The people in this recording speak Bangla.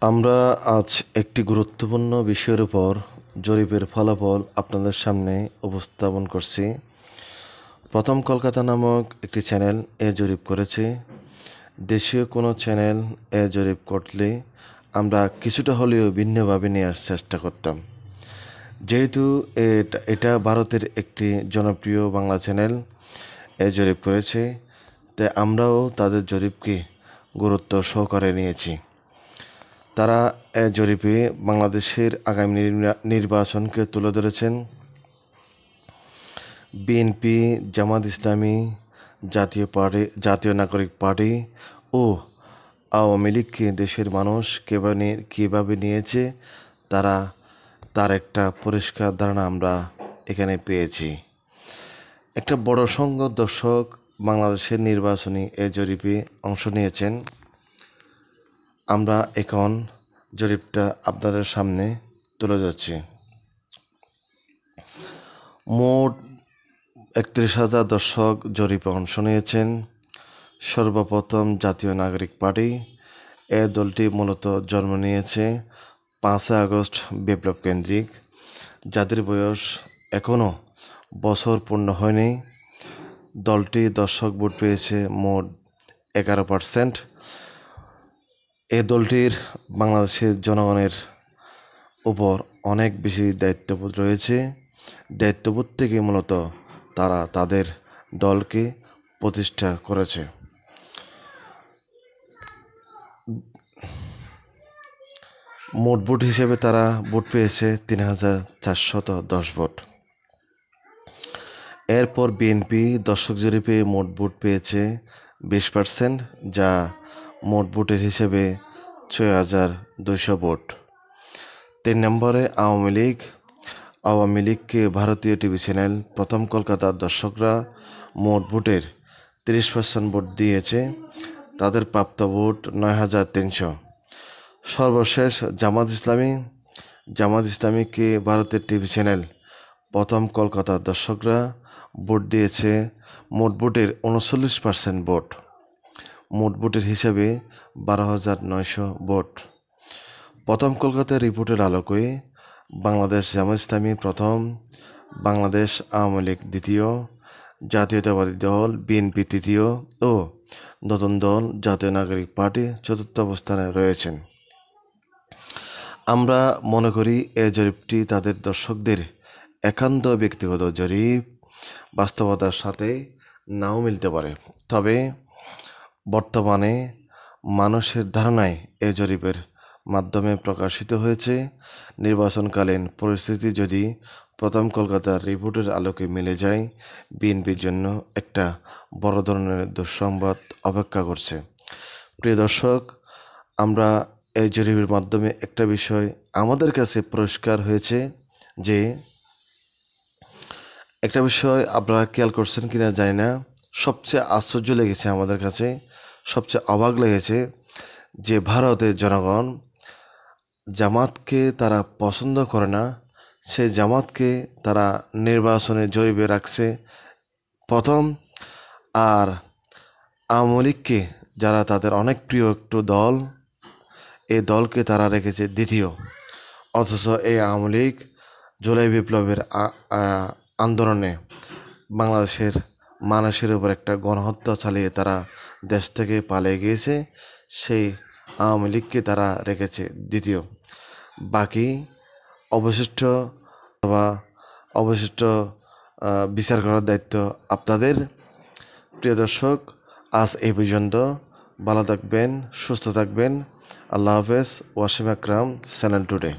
আমরা আজ একটি গুরুত্বপূর্ণ বিষয়ের উপর জরিপের ফলাফল আপনাদের সামনে উপস্থাপন করছি। প্রথম কলকাতা নামক একটি চ্যানেল জরিপ করেছে। দেশীয় কোনো চ্যানেল জরিপ করলে আমরা কিছুটা হলেও ভিন্নভাবে নেওয়ার চেষ্টা করতাম। যেহেতু এটা ভারতের একটি জনপ্রিয় বাংলা চ্যানেল জরিপ করেছে, তাই আমরাও তাদের জরিপকে গুরুত্ব সহকারে নিয়েছি। তারা জরিপে বাংলাদেশের আগামী নির্বাচনকে তুলে ধরেছেন। বিএনপি, জামাত ইসলামী, জাতীয় নাগরিক পার্টি ও আওয়ামী লীগকে দেশের মানুষ কীভাবে নিয়েছে তার একটা পরিষ্কার ধারণা আমরা এখানে পেয়েছি। একটা বড় সংখ্যক দর্শক বাংলাদেশের নির্বাচনী জরিপে অংশ নিয়েছেন। আমরা এখন জরিপটা আপনাদের সামনে তুলে ধরছি। মোট 31,000 দর্শক জরিপে অংশ নিয়েছেন। সর্বপ্রথম জাতীয় নাগরিক পার্টি দলটি মূলত জন্ম নিয়েছে 5 আগস্ট বিপ্লব কেন্দ্রিক, যাদের বয়স এখনও বছর পূর্ণ হয়নি। দলটি দর্শক ভোট পেয়েছে মোট 11%। এই দলটির বাংলাদেশের জনগণের উপর অনেক বেশি দায়িত্ববোধ রয়েছে। দায়িত্ববোধ থেকে মূলত তারা তাদের দলকে প্রতিষ্ঠা করেছে। মোট ভোট হিসেবে তারা ভোট পেয়েছে 3,410 ভোট। এরপর বিএনপি দর্শক জরিপে মোট ভোট পেয়েছে 20%, যা মোট ভোটের হিসেবে 6,200 ভোট। 3 নম্বরে আওয়ামী লীগকে ভারতীয় টিভি চ্যানেল প্রথম কলকাতার দর্শকরা মোট ভোটের 30% ভোট দিয়েছে। তাদের প্রাপ্ত ভোট 9,300। সর্বশেষ জামাত ইসলামীকে ভারতের টিভি চ্যানেল প্রথম কলকাতার দর্শকরা ভোট দিয়েছে মোট ভোটের 39% ভোট। মোট ভোটের হিসাবে 12,900 ভোট। প্রথম কলকাতার রিপোর্টের আলোকে বাংলাদেশ জামাত ইসলামী প্রথম, বাংলাদেশ আওয়ামী লীগ দ্বিতীয়, জাতীয়তাবাদী দল বিএনপি তৃতীয় ও নতুন দল জাতীয় নাগরিক পার্টি চতুর্থ অবস্থানে রয়েছেন। আমরা মনে করি এই জরিপটি তাদের দর্শকদের একান্ত ব্যক্তিগত জরিপ, বাস্তবতার সাথে নাও মিলতে পারে। তবে বর্তমানে মানুষের ধারণায় এই জরিপের মাধ্যমে প্রকাশিত হয়েছে। নির্বাচনকালীন পরিস্থিতি যদি প্রথম কলকাতার রিপোর্টের আলোকে মিলে যায়, বিএনপির জন্য একটা বড় ধরনের দুঃসংবাদ অপেক্ষা করছে। প্রিয় দর্শক, আমরা এই জরিপের মাধ্যমে একটা বিষয় আমাদের কাছে পরিষ্কার হয়েছে যে, একটা বিষয় আপনারা খেয়াল করছেন কিনা জানি না, সবচেয়ে আশ্চর্য লেগেছে আমাদের কাছে, সবচেয়ে অবাক লেগেছে যে ভারতের জনগণ জামাতকে তারা পছন্দ করে না। সেই জামাতকে তারা নির্বাচনে জরিপে রাখছে প্রথম, আর আওয়ামী লীগকে, যারা তাদের অনেক প্রিয় একটু দল, এই দলকে তারা রেখেছে দ্বিতীয়। অথচ এই আওয়ামী লীগ জুলাই বিপ্লবের আন্দোলনে বাংলাদেশের মানুষের উপর একটা গণহত্যা চালিয়ে তারা দেশ থেকে পালিয়ে গিয়েছে। সেই আওয়ামী লীগকে তারা রেখেছে দ্বিতীয়। বাকি অবশিষ্ট বিচার করার দায়িত্ব আপনাদের। প্রিয় দর্শক, আজ এই পর্যন্ত। ভালো থাকবেন, সুস্থ থাকবেন। আল্লাহ হাফেজ। ওয়াসিম আকরাম, চ্যানেল টুডে।